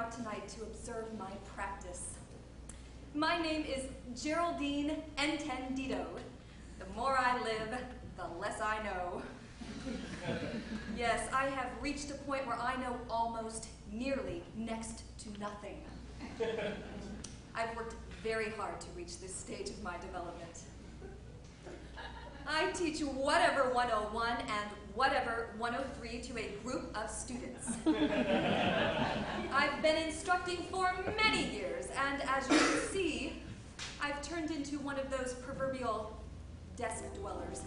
out tonight to observe my practice. My name is Geraldine Entendido. The more I live, the less I know. Yes, I have reached a point where I know almost, nearly, next to nothing. I've worked very hard to reach this stage of my development. I teach whatever 101 and whatever 103 to a group of students. I've been instructing for many years, and as you can see, I've turned into one of those proverbial desk dwellers.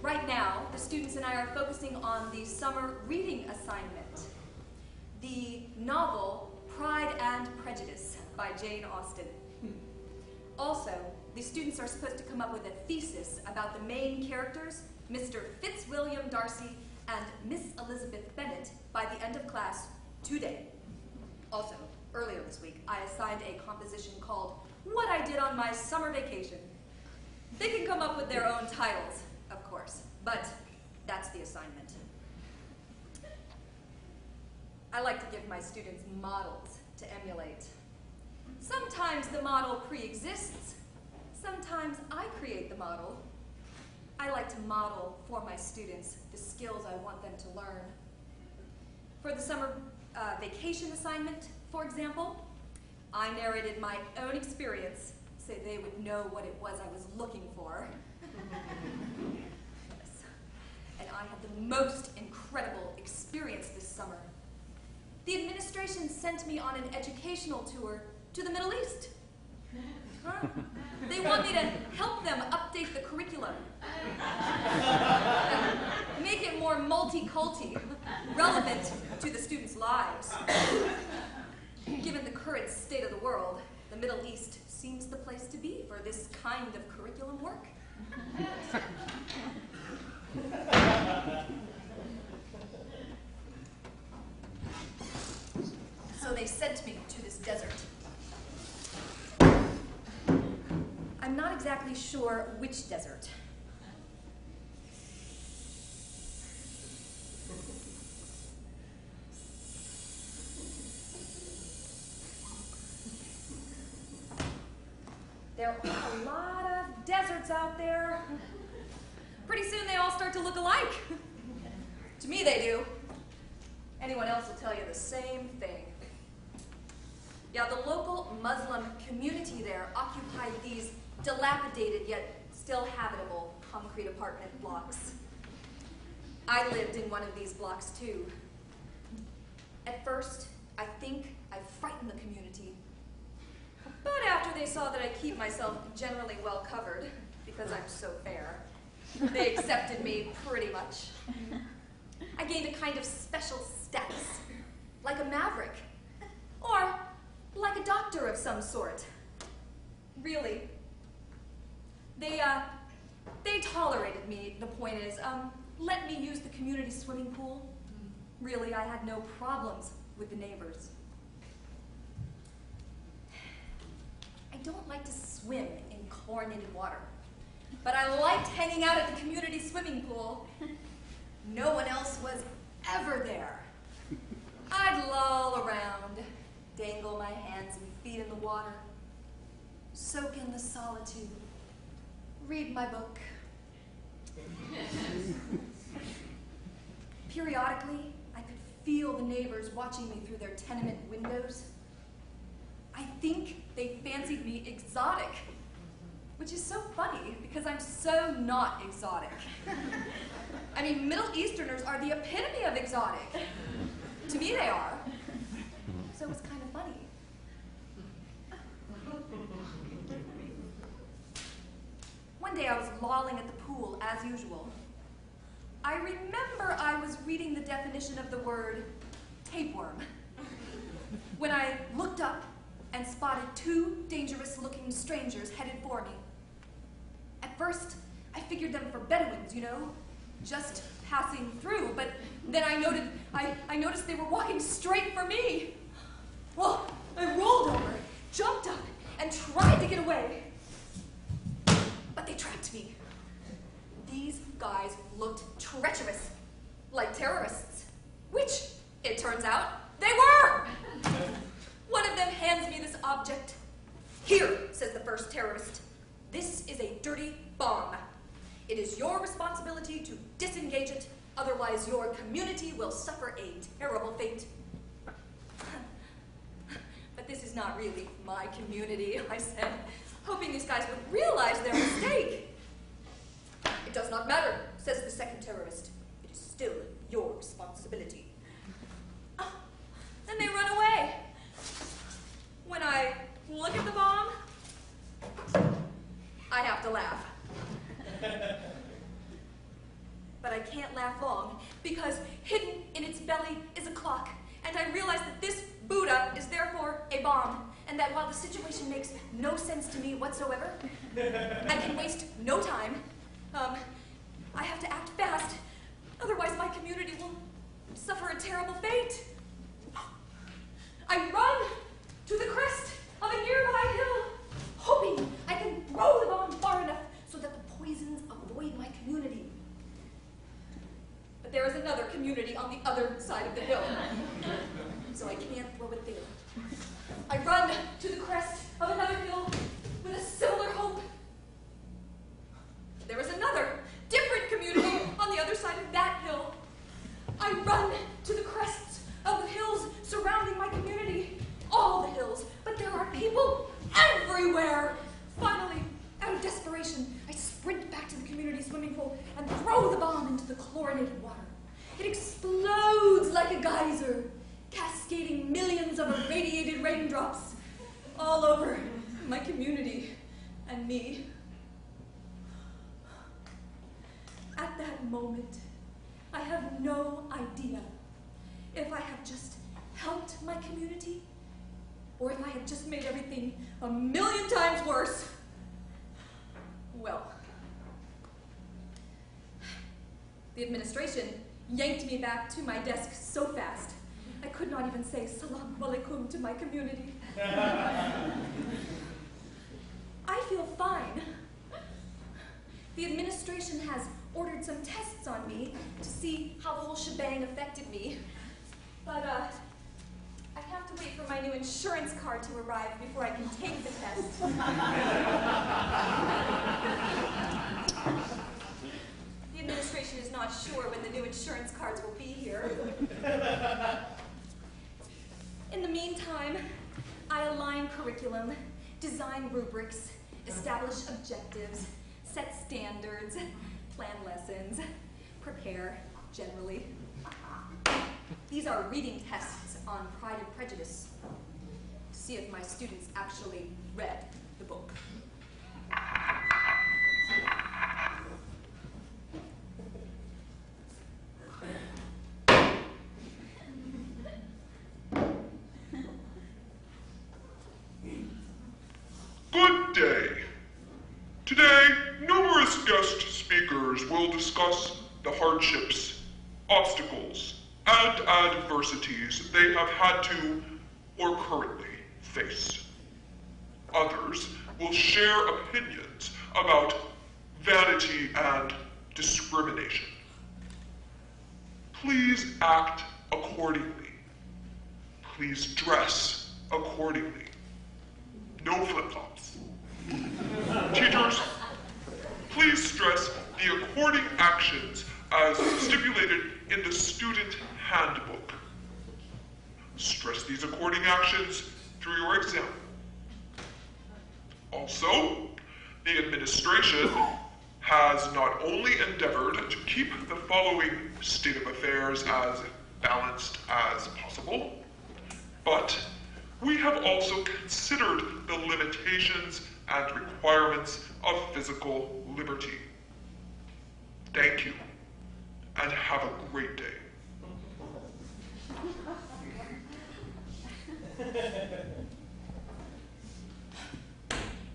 Right now, the students and I are focusing on the summer reading assignment, the novel Pride and Prejudice by Jane Austen. Also, the students are supposed to come up with a thesis about the main characters, Mr. Fitzwilliam Darcy and Miss Elizabeth Bennet, by the end of class today. Also, earlier this week, I assigned a composition called What I Did on My Summer Vacation. They can come up with their own titles, of course, but that's the assignment. I like to give my students models to emulate. Sometimes the model pre-exists. Sometimes I create the model. I like to model for my students the skills I want them to learn. For the summer vacation assignment, for example, I narrated my own experience so they would know what it was I was looking for. Yes. And I had the most incredible experience this summer. The administration sent me on an educational tour to the Middle East. Huh? They want me to help them update the curriculum. Make it more multi-culti, relevant to the students' lives. Given the current state of the world, the Middle East seems the place to be for this kind of curriculum work. So they sent me to this desert. I'm not exactly sure which desert. There are a lot of deserts out there. Pretty soon they all start to look alike. To me they do. Anyone else will tell you the same thing. Yeah, the local Muslim community there occupied these dilapidated yet still habitable concrete apartment blocks. I lived in one of these blocks too. At first, I think I frightened the community. But after they saw that I keep myself generally well covered, because I'm so fair, they accepted me pretty much. I gained a kind of special status, like a maverick, or like a doctor of some sort. Really. They tolerated me, the point is. Let me use the community swimming pool. Really, I had no problems with the neighbors. I don't like to swim in chlorinated water, but I liked hanging out at the community swimming pool. No one else was ever there. I'd loll around, dangle my hands and feet in the water, soak in the solitude, read my book. Periodically, I could feel the neighbors watching me through their tenement windows. I think they fancied me exotic, which is so funny because I'm so not exotic. I mean, Middle Easterners are the epitome of exotic. To me, they are. So it's kind of funny. One day I was lolling at the pool, as usual. I remember I was reading the definition of the word tapeworm when I looked up and spotted two dangerous-looking strangers headed for me. At first, I figured them for Bedouins, you know, just passing through, but then I noticed they were walking straight for me. Well, I rolled over, jumped up, and tried to get away. But they trapped me. These guys looked treacherous. like terrorists, which, it turns out, they were. One of them hands me this object. Here, says the first terrorist, this is a dirty bomb. It is your responsibility to disengage it, otherwise your community will suffer a terrible fate. But this is not really my community, I said, hoping these guys would realize their mistake. It does not matter, says the second terrorist. It is still your responsibility. Then they run away. When I look at the bomb, I have to laugh. But I can't laugh long, because hidden in its belly is a clock, and I realize that this Buddha is therefore a bomb, and that while the situation makes no sense to me whatsoever, I can waste no time. I have to act fast, otherwise my community will suffer a terrible fate. I run to the crest of a nearby hill, hoping I can throw the bomb far enough so that the poisons avoid my community. But there is another community on the other side of the hill, so I can't throw it there. I run to the crest of another hill with a similar hope. There is another, different community on the other side of that hill. I run to the crests of the hills surrounding my community, all the hills, but there are people everywhere. Finally, out of desperation, I sprint back to the community swimming pool and throw the bomb into the chlorinated water. It explodes like a geyser, cascading millions of irradiated raindrops all over my community and me. At that moment, I have no idea if I have just helped my community or if I have just made everything 1,000,000 times worse. Well, the administration yanked me back to my desk so fast, I could not even say salam alaikum to my community. I feel fine. The administration has ordered some tests on me to see how the whole shebang affected me. But I have to wait for my new insurance card to arrive before I can take the test. The administration is not sure when the new insurance cards will be here. In the meantime, I align curriculum, design rubrics, establish objectives, set standards, plan lessons, prepare generally. These are reading tests on Pride and Prejudice to see if my students actually read the book. Good day. Today, numerous guest speakers will discuss the hardships, obstacles, and adversities they have had to or currently face. Others will share opinions about vanity and discrimination. Please act accordingly. Please dress accordingly. No flip-flops. Teachers, please stress the according actions as stipulated in the student handbook. Stress these according actions through your example. Also, the administration has not only endeavored to keep the following state of affairs as balanced as possible, but we have also considered the limitations and requirements of physical liberty. Thank you, and have a great day.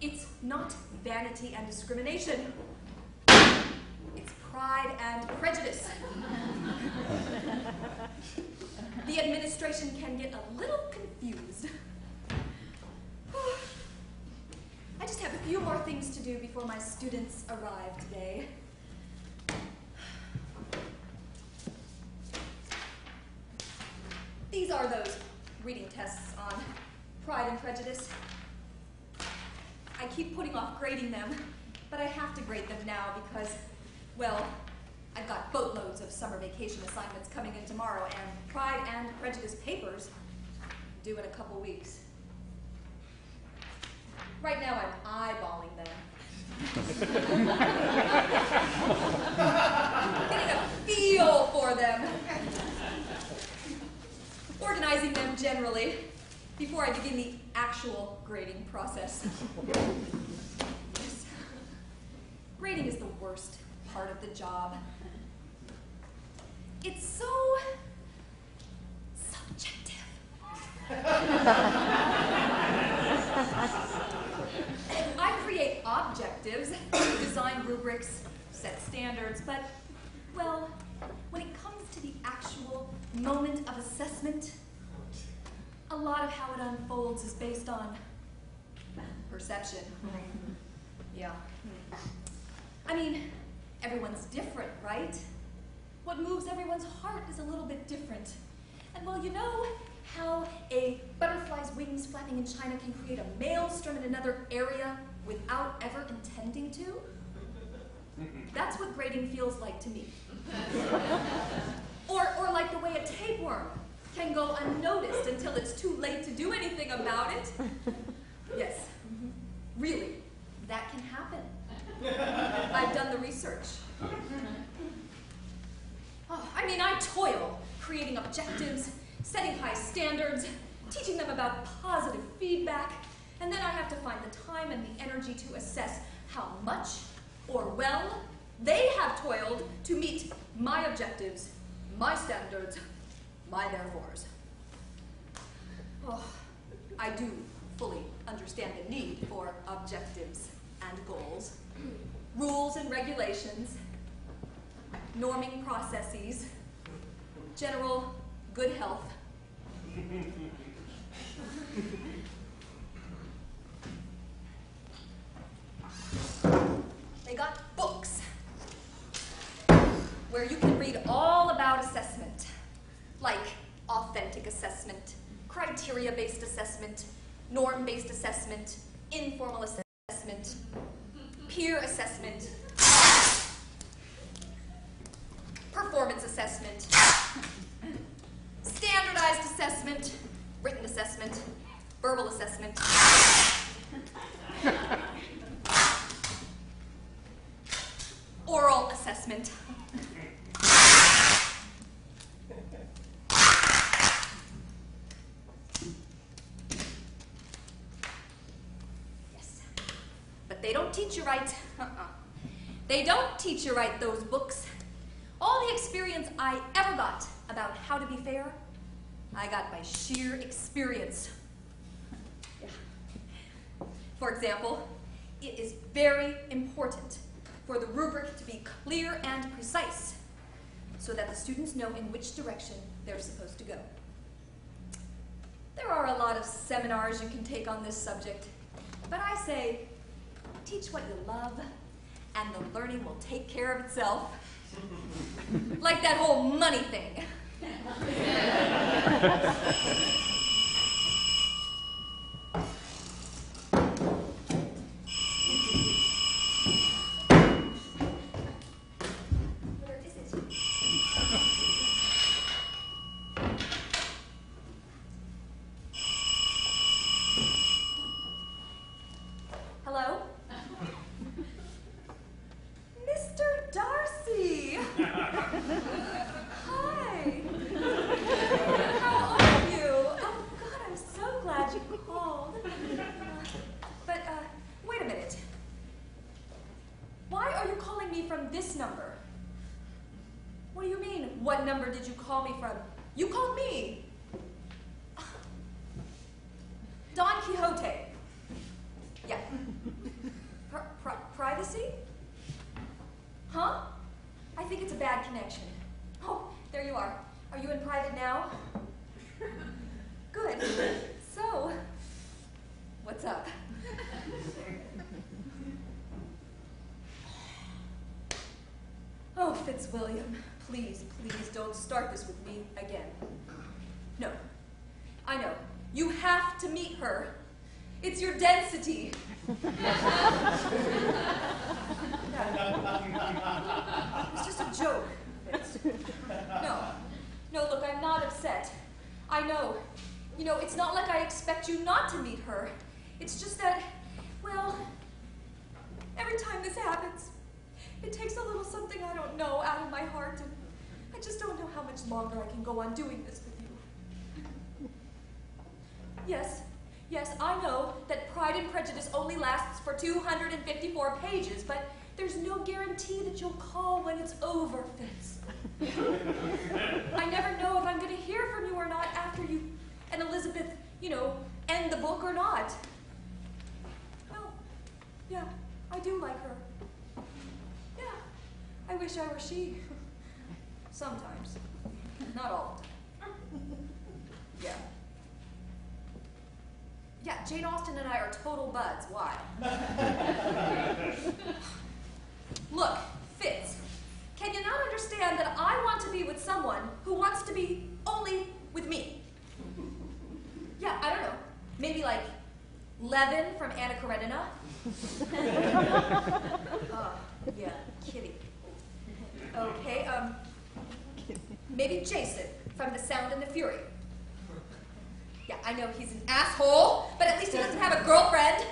It's not vanity and discrimination. It's pride and prejudice. The administration can get a little confused. I just have a few more things to do before my students arrive today. These are those reading tests on Pride and Prejudice. I keep putting off grading them, but I have to grade them now because, well, I've got boatloads of summer vacation assignments coming in tomorrow, and Pride and Prejudice papers due in a couple weeks. Right now, I'm eyeballing them. Getting a feel for them. Organizing them generally before I begin the actual grading process. Yes. Grading is the worst part of the job. It's so subjective. I create objectives, design rubrics, set standards, but, well, when it comes to the actual moment of assessment, a lot of how it unfolds is based on perception. Yeah. I mean, everyone's different, right? What moves everyone's heart is a little bit different. And well, you know how a butterfly's wings flapping in China can create a maelstrom in another area without ever intending to? That's what grading feels like to me. Or like the way a tapeworm can go unnoticed until it's too late to do anything about it. Yes, really, that can happen. I've done the research. Oh, I mean, I toil creating objectives, setting high standards, teaching them about positive feedback, and then I have to find the time and the energy to assess how much or well they have toiled to meet my objectives, my standards, my therefores. Oh, I do fully understand the need for objectives and goals, rules and regulations, norming processes, general good health. They got books where you can read all about assessment, like authentic assessment, criteria-based assessment, norm-based assessment, informal assessment, peer assessment, performance assessment, standardized assessment, written assessment, verbal assessment, oral assessment. Yes, but they don't teach you right. They don't teach you right, those books. All the experience I ever got about how to be fair, I got by sheer experience. Yeah. For example, it is very important for the rubric to be clear and precise so that the students know in which direction they're supposed to go. There are a lot of seminars you can take on this subject, but I say, teach what you love, and the learning will take care of itself. Like that whole money thing. Where is it? Hello? Mr. Darcy! Hi! How are you? Oh, God, I'm so glad you called. But, wait a minute. Why are you calling me from this number? What do you mean, what number did you call me from? You called me! Don Quixote. Yeah. Privacy? Huh? I think it's a bad connection. Oh, there you are. Are you in private now? Good. So, what's up? Oh, Fitzwilliam, please, please don't start this with me again. No. I know. You have to meet her. It's your density. Yeah. It's just a joke. No, look, I'm not upset. I know. You know, it's not like I expect you not to meet her. It's just that, well, every time this happens, it takes a little something I don't know out of my heart, and I just don't know how much longer I can go on doing this with you. Yes, I know that Pride and Prejudice only lasts for 254 pages, but there's no guarantee that you'll call when it's over, Fitz. I never know if I'm going to hear from you or not after you and Elizabeth, you know, end the book or not. Well, yeah, I do like her. Yeah, I wish I were she. Sometimes. Not all the time. Yeah. Yeah, Jane Austen and I are total buds. Why? Look, Fitz, can you not understand that I want to be with someone who wants to be only with me? Yeah, I don't know. Maybe like Levin from Anna Karenina? Yeah, Kitty. Okay, maybe Jason from The Sound and the Fury. Yeah, I know he's an asshole, but at least he doesn't have a girlfriend.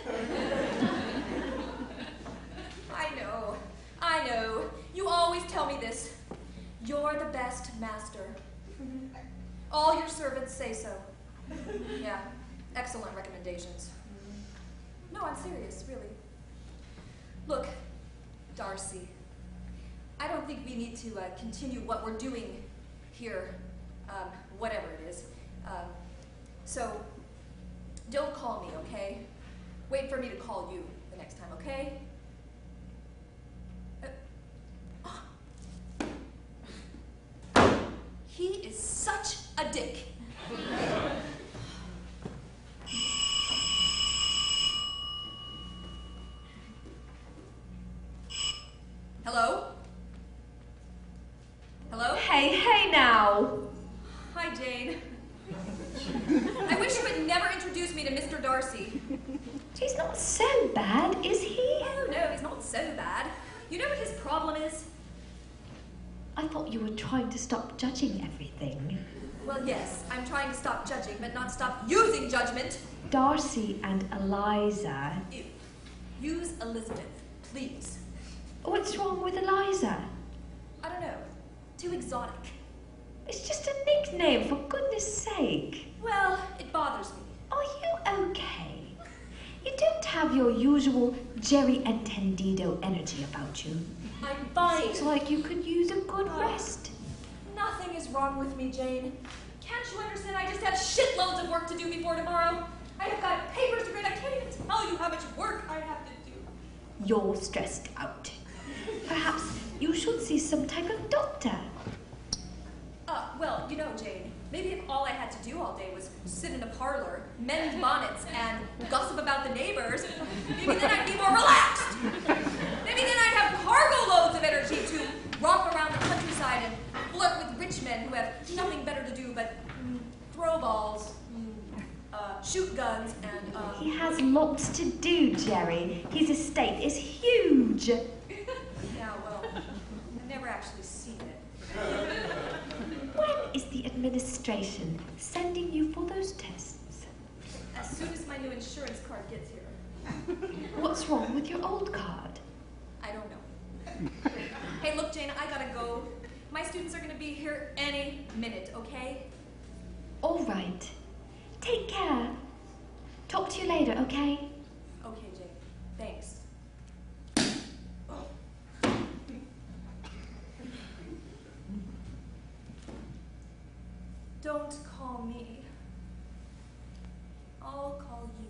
I know. You always tell me this. You're the best master. All your servants say so. Yeah, excellent recommendations. No, I'm serious, really. Look, Darcy, I don't think we need to continue what we're doing here, whatever it is. So, don't call me, okay? Wait for me to call you the next time, okay? He is such a dick. Hello? Hello? Hey now. Hi, Jane. I wish you would never introduce me to Mr. Darcy. He's not so bad, is he? Oh, no, he's not so bad. You know what his problem is? I thought you were trying to stop judging everything. Well, yes, I'm trying to stop judging, but not stop using judgment. Darcy and Eliza. Ew. Use Elizabeth, please. What's wrong with Eliza? I don't know. Too exotic. It's just a nickname, for goodness sake. Well, it bothers me. Are you okay? You don't have your usual Jerry Entendido energy about you. I'm fine. Seems like you could use a good rest. Nothing is wrong with me, Jane. Can't you understand? I just have shitloads of work to do before tomorrow. I have got papers to read. I can't even tell you how much work I have to do. You're stressed out. Perhaps you should see some type of doctor. Well, you know, Jane, maybe if all I had to do all day was sit in a parlor, mend bonnets, and gossip about the neighbors, maybe then I'd be more relaxed. Maybe then I'd have cargo loads of energy to romp around the countryside and flirt with rich men who have nothing better to do but throw balls, shoot guns, and, He has lots to do, Jerry. His estate is huge. Yeah, well, I've never actually seen it. When is the administration sending you for those tests? As soon as my new insurance card gets here. What's wrong with your old card? I don't know. Hey, look, Jane, I gotta go. My students are gonna be here any minute, okay? All right. Take care. Talk to you later, okay? Okay, Jane. Thanks. Don't call me. I'll call you.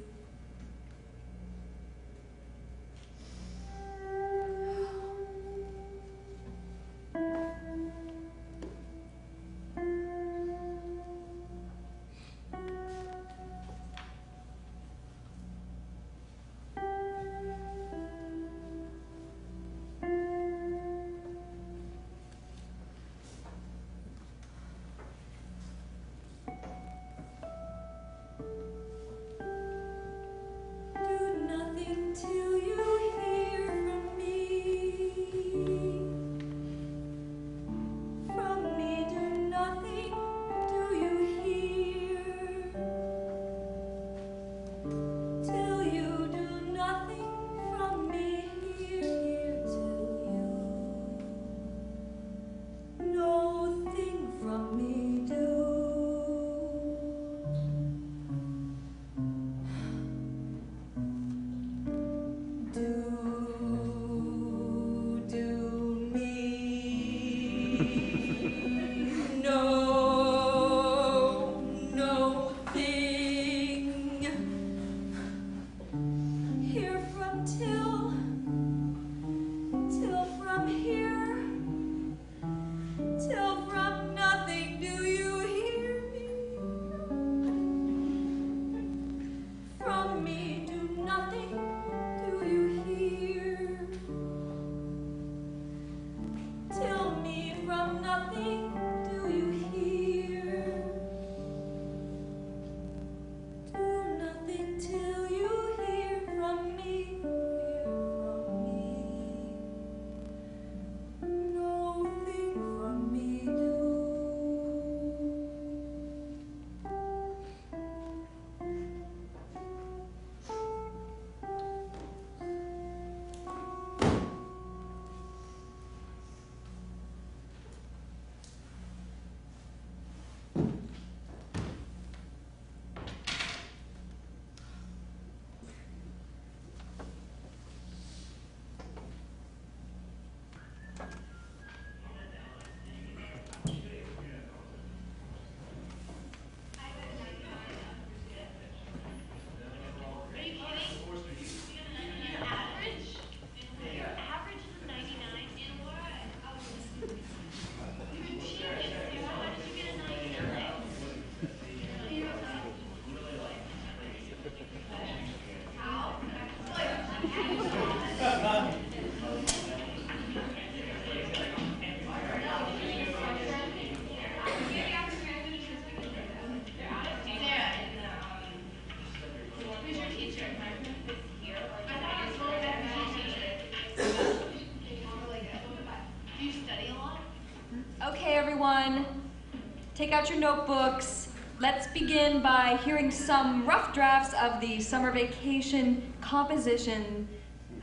take out your notebooks. Let's begin by hearing some rough drafts of the summer vacation composition,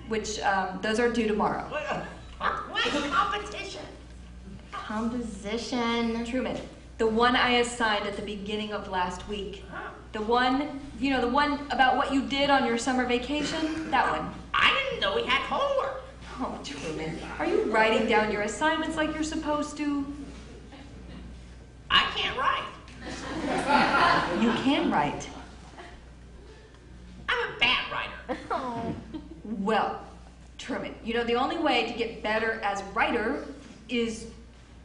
which those are due tomorrow. What competition? Composition. Truman, the one I assigned at the beginning of last week. The one, you know, the one about what you did on your summer vacation, that one. I didn't know we had homework. Oh, Truman, are you writing down your assignments like you're supposed to? I can't write. You can write. I'm a bad writer. Oh. Well, Truman, you know, the only way to get better as a writer is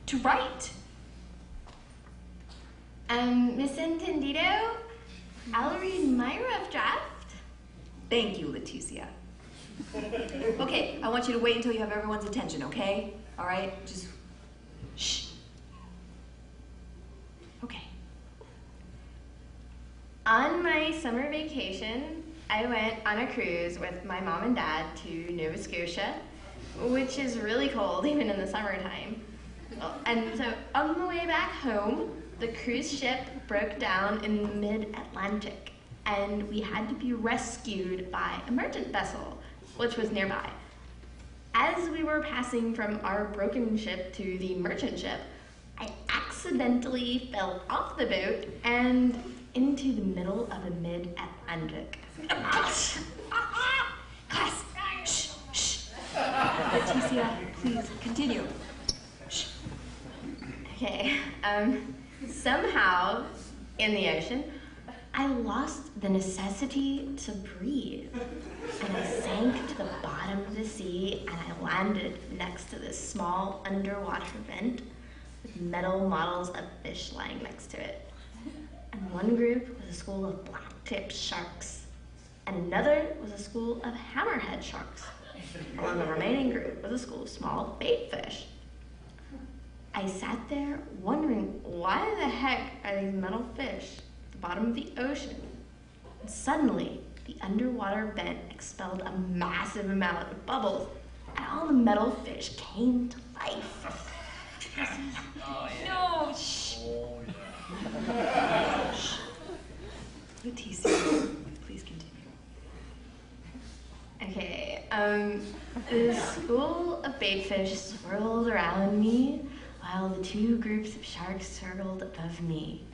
to write. Miss Entendido, I'll read my rough draft. Thank you, Leticia. Okay, I want you to wait until you have everyone's attention, okay? All right, just shh. Okay. On my summer vacation, I went on a cruise with my mom and dad to Nova Scotia, which is really cold even in the summertime. And so on the way back home, the cruise ship broke down in mid-Atlantic, and we had to be rescued by a merchant vessel, which was nearby. As we were passing from our broken ship to the merchant ship, I accidentally fell off the boat and into the middle of the mid-Atlantic. Class, shh, shh. Leticia, please continue. Shh. Okay, somehow in the ocean, I lost the necessity to breathe. And I sank to the bottom of the sea, and I landed next to this small underwater vent with metal models of fish lying next to it. And one group was a school of black-tipped sharks, and another was a school of hammerhead sharks. While the remaining group was a school of small bait fish. I sat there wondering why the heck are these metal fish at the bottom of the ocean? And suddenly, the underwater vent expelled a massive amount of bubbles, and all the metal fish came to life. No, shh. Shh. Leticia, please continue. Okay, the school of baitfish swirled around me while the two groups of sharks circled above me.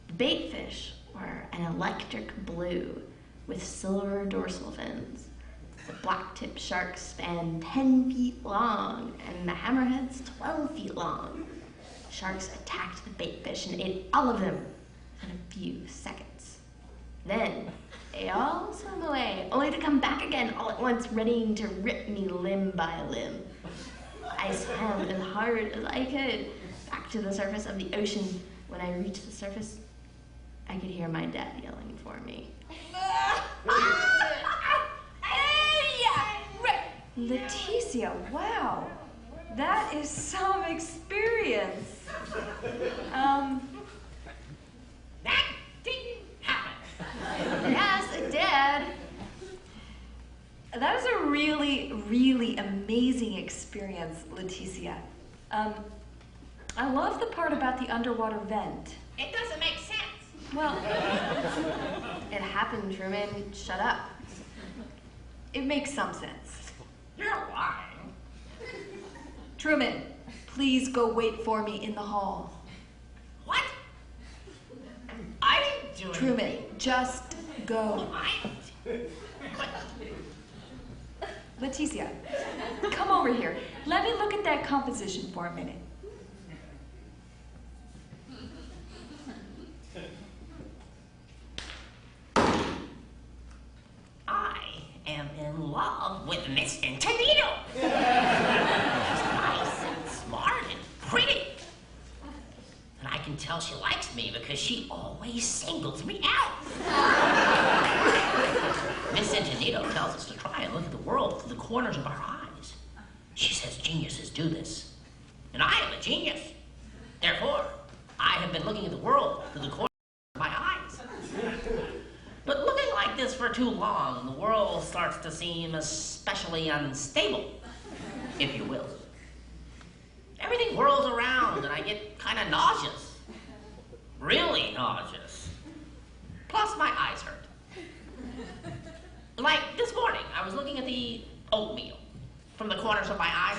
The baitfish were an electric blue with silver dorsal fins. The black-tipped sharks spanned 10 feet long, and the hammerheads 12 feet long. The sharks attacked the baitfish and ate all of them in a few seconds. Then they all swam away, only to come back again all at once, readying to rip me limb by limb. I swam as hard as I could back to the surface of the ocean. When I reached the surface, I could hear my dad yelling for me. Leticia, wow. That is some experience. That didn't happen. Yes, it did. That is a really, really amazing experience, Leticia. I love the part about the underwater vent. It doesn't make sense. Well, It happened, Truman. Shut up. it makes some sense. You're lying. Truman, please go wait for me in the hall. What? I didn't do anything. Truman, just go. Leticia, come over here. Let me look at that composition for a minute. I am in love with Miss Entendido. She's nice and smart and pretty. And I can tell she likes me because she always singles me out. Miss Entendido tells us to try and look at the world through the corners of our eyes. She says geniuses do this. And I am a genius. Therefore, I have been looking at the world through the corners of my eyes. But looking like this for too long, the world starts to seem especially unstable, if you will. Everything whirls around and I get kind of nauseous. really nauseous. Plus, my eyes hurt. Like this morning, I was looking at the oatmeal from the corners of my eyes.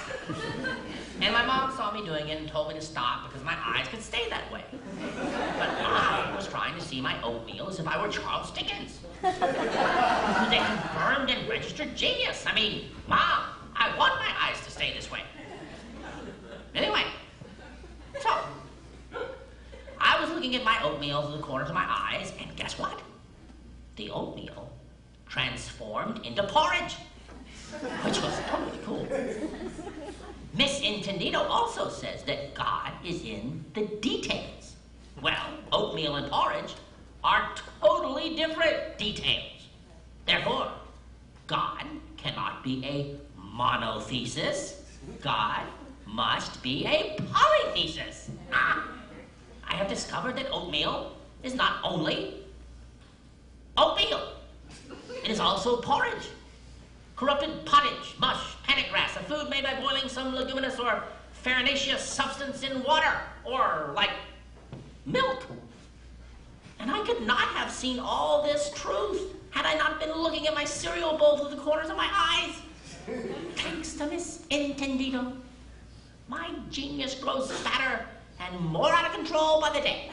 And my mom saw me doing it and told me to stop because my eyes could stay that way. But I was trying to see my oatmeal as if I were Charles Dickens. Who's a confirmed and registered genius. I mean, Mom, I want my eyes to stay this way. Anyway, so, I was looking at my oatmeal through the corners of my eyes, and guess what? The oatmeal transformed into porridge, which was totally cool. Miss Intendido also says that God is in the details. Well, oatmeal and porridge are totally different details. Therefore, God cannot be a monothesis. God must be a polythesis. I have discovered that oatmeal is not only oatmeal. It is also porridge, corrupted pottage, mush, panic grass, a food made by boiling some leguminous or farinaceous substance in water, or like milk. And I could not have seen all this truth had I not been looking at my cereal bowl through the corners of my eyes. Thanks to Miss Intendido, my genius grows fatter and more out of control by the day.